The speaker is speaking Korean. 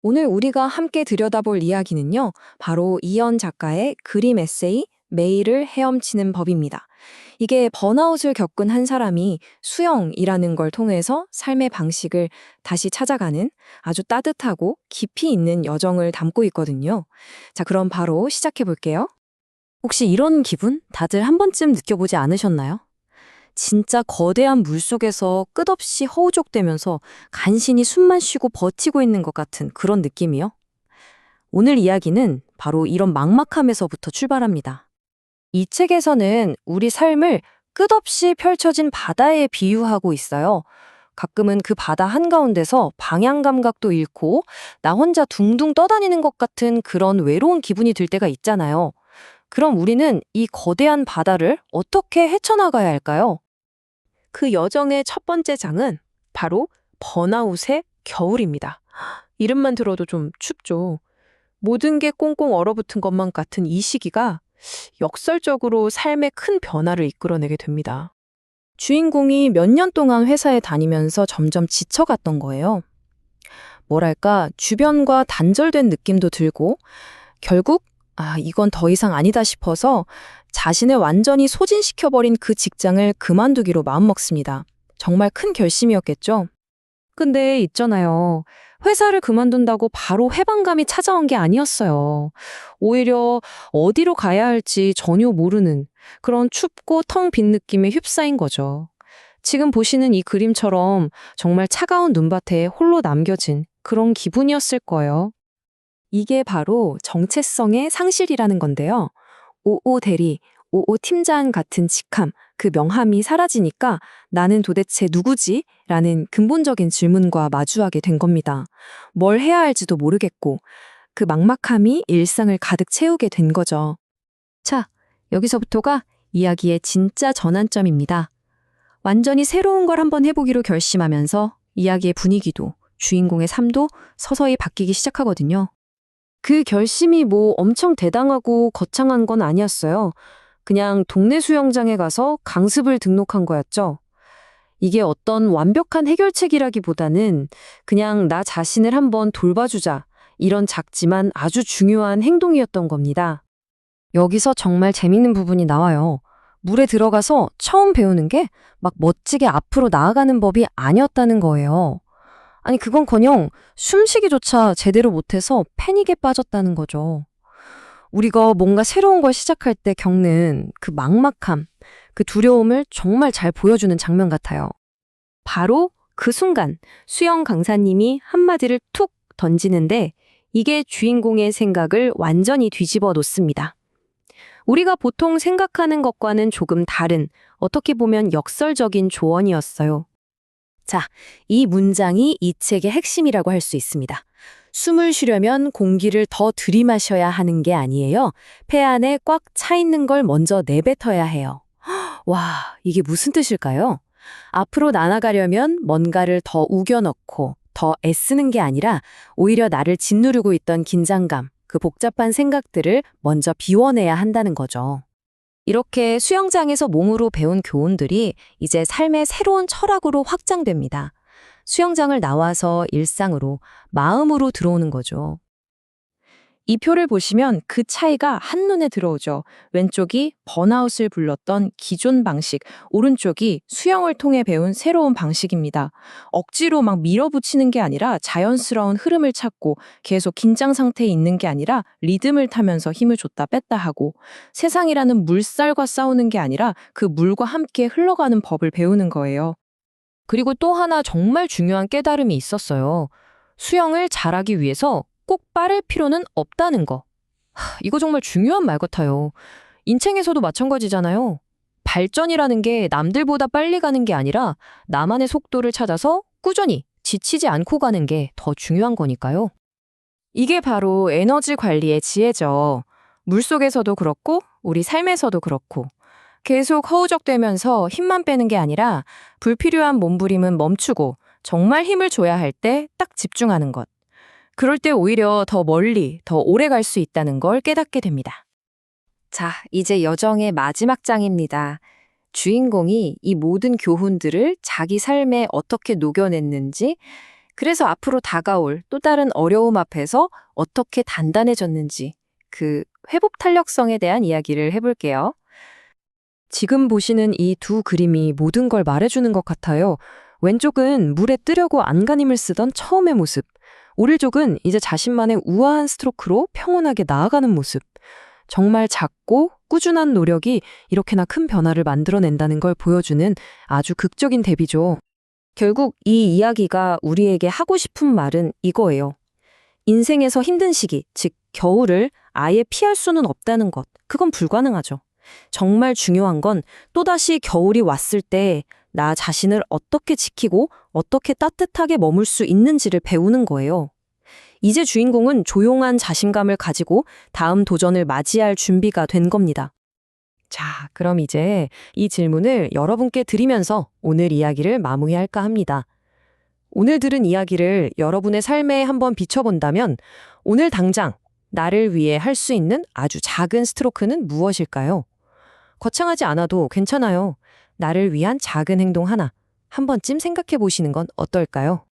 오늘 우리가 함께 들여다볼 이야기는요, 바로 이연 작가의 그림 에세이 매일을 헤엄치는 법입니다. 이게 번아웃을 겪은 한 사람이 수영이라는 걸 통해서 삶의 방식을 다시 찾아가는 아주 따뜻하고 깊이 있는 여정을 담고 있거든요. 자, 그럼 바로 시작해 볼게요. 혹시 이런 기분 다들 한 번쯤 느껴보지 않으셨나요? 진짜 거대한 물속에서 끝없이 허우적대면서 간신히 숨만 쉬고 버티고 있는 것 같은 그런 느낌이요. 오늘 이야기는 바로 이런 막막함에서부터 출발합니다. 이 책에서는 우리 삶을 끝없이 펼쳐진 바다에 비유하고 있어요. 가끔은 그 바다 한가운데서 방향 감각도 잃고 나 혼자 둥둥 떠다니는 것 같은 그런 외로운 기분이 들 때가 있잖아요. 그럼 우리는 이 거대한 바다를 어떻게 헤쳐나가야 할까요? 그 여정의 첫 번째 장은 바로 번아웃의 겨울입니다. 이름만 들어도 좀 춥죠. 모든 게 꽁꽁 얼어붙은 것만 같은 이 시기가 역설적으로 삶의 큰 변화를 이끌어내게 됩니다. 주인공이 몇 년 동안 회사에 다니면서 점점 지쳐갔던 거예요. 뭐랄까, 주변과 단절된 느낌도 들고, 결국, 이건 더 이상 아니다 싶어서 자신을 완전히 소진시켜버린 그 직장을 그만두기로 마음먹습니다. 정말 큰 결심이었겠죠? 근데 있잖아요. 회사를 그만둔다고 바로 해방감이 찾아온 게 아니었어요. 오히려 어디로 가야 할지 전혀 모르는 그런 춥고 텅 빈 느낌에 휩싸인 거죠. 지금 보시는 이 그림처럼 정말 차가운 눈밭에 홀로 남겨진 그런 기분이었을 거예요. 이게 바로 정체성의 상실이라는 건데요. 오오 대리, 오오 팀장 같은 직함, 그 명함이 사라지니까 나는 도대체 누구지? 라는 근본적인 질문과 마주하게 된 겁니다. 뭘 해야 할지도 모르겠고, 그 막막함이 일상을 가득 채우게 된 거죠. 자, 여기서부터가 이야기의 진짜 전환점입니다. 완전히 새로운 걸 한번 해보기로 결심하면서 이야기의 분위기도 주인공의 삶도 서서히 바뀌기 시작하거든요. 그 결심이 뭐 엄청 대당하고 거창한 건 아니었어요. 그냥 동네 수영장에 가서 강습을 등록한 거였죠. 이게 어떤 완벽한 해결책이라기보다는 그냥 나 자신을 한번 돌봐주자, 이런 작지만 아주 중요한 행동이었던 겁니다. 여기서 정말 재밌는 부분이 나와요. 물에 들어가서 처음 배우는 게 막 멋지게 앞으로 나아가는 법이 아니었다는 거예요. 아니, 그건커녕 숨쉬기조차 제대로 못해서 패닉에 빠졌다는 거죠. 우리가 뭔가 새로운 걸 시작할 때 겪는 그 막막함, 그 두려움을 정말 잘 보여주는 장면 같아요. 바로 그 순간 수영 강사님이 한마디를 툭 던지는데 이게 주인공의 생각을 완전히 뒤집어 놓습니다. 우리가 보통 생각하는 것과는 조금 다른, 어떻게 보면 역설적인 조언이었어요. 자, 이 문장이 이 책의 핵심이라고 할 수 있습니다. 숨을 쉬려면 공기를 더 들이마셔야 하는 게 아니에요. 폐 안에 꽉 차 있는 걸 먼저 내뱉어야 해요. 와, 이게 무슨 뜻일까요? 앞으로 나아가려면 뭔가를 더 우겨넣고 더 애쓰는 게 아니라 오히려 나를 짓누르고 있던 긴장감, 그 복잡한 생각들을 먼저 비워내야 한다는 거죠. 이렇게 수영장에서 몸으로 배운 교훈들이 이제 삶의 새로운 철학으로 확장됩니다. 수영장을 나와서 일상으로, 마음으로 들어오는 거죠. 이 표를 보시면 그 차이가 한눈에 들어오죠. 왼쪽이 번아웃을 불렀던 기존 방식, 오른쪽이 수영을 통해 배운 새로운 방식입니다. 억지로 막 밀어붙이는 게 아니라 자연스러운 흐름을 찾고 계속 긴장 상태에 있는 게 아니라 리듬을 타면서 힘을 줬다 뺐다 하고 세상이라는 물살과 싸우는 게 아니라 그 물과 함께 흘러가는 법을 배우는 거예요. 그리고 또 하나 정말 중요한 깨달음이 있었어요. 수영을 잘하기 위해서 꼭 빠를 필요는 없다는 거. 이거 정말 중요한 말 같아요. 인생에서도 마찬가지잖아요. 발전이라는 게 남들보다 빨리 가는 게 아니라 나만의 속도를 찾아서 꾸준히 지치지 않고 가는 게 더 중요한 거니까요. 이게 바로 에너지 관리의 지혜죠. 물속에서도 그렇고 우리 삶에서도 그렇고 계속 허우적대면서 힘만 빼는 게 아니라 불필요한 몸부림은 멈추고 정말 힘을 줘야 할 때 딱 집중하는 것. 그럴 때 오히려 더 멀리, 더 오래 갈 수 있다는 걸 깨닫게 됩니다. 자, 이제 여정의 마지막 장입니다. 주인공이 이 모든 교훈들을 자기 삶에 어떻게 녹여냈는지, 그래서 앞으로 다가올 또 다른 어려움 앞에서 어떻게 단단해졌는지 그 회복 탄력성에 대한 이야기를 해볼게요. 지금 보시는 이 두 그림이 모든 걸 말해주는 것 같아요. 왼쪽은 물에 뜨려고 안간힘을 쓰던 처음의 모습. 오른쪽은 이제 자신만의 우아한 스트로크로 평온하게 나아가는 모습. 정말 작고 꾸준한 노력이 이렇게나 큰 변화를 만들어낸다는 걸 보여주는 아주 극적인 대비죠. 결국 이 이야기가 우리에게 하고 싶은 말은 이거예요. 인생에서 힘든 시기, 즉 겨울을 아예 피할 수는 없다는 것. 그건 불가능하죠. 정말 중요한 건 또다시 겨울이 왔을 때 나 자신을 어떻게 지키고 어떻게 따뜻하게 머물 수 있는지를 배우는 거예요. 이제 주인공은 조용한 자신감을 가지고 다음 도전을 맞이할 준비가 된 겁니다. 자, 그럼 이제 이 질문을 여러분께 드리면서 오늘 이야기를 마무리할까 합니다. 오늘 들은 이야기를 여러분의 삶에 한번 비춰본다면 오늘 당장 나를 위해 할 수 있는 아주 작은 스트로크는 무엇일까요? 거창하지 않아도 괜찮아요. 나를 위한 작은 행동 하나, 한 번쯤 생각해 보시는 건 어떨까요?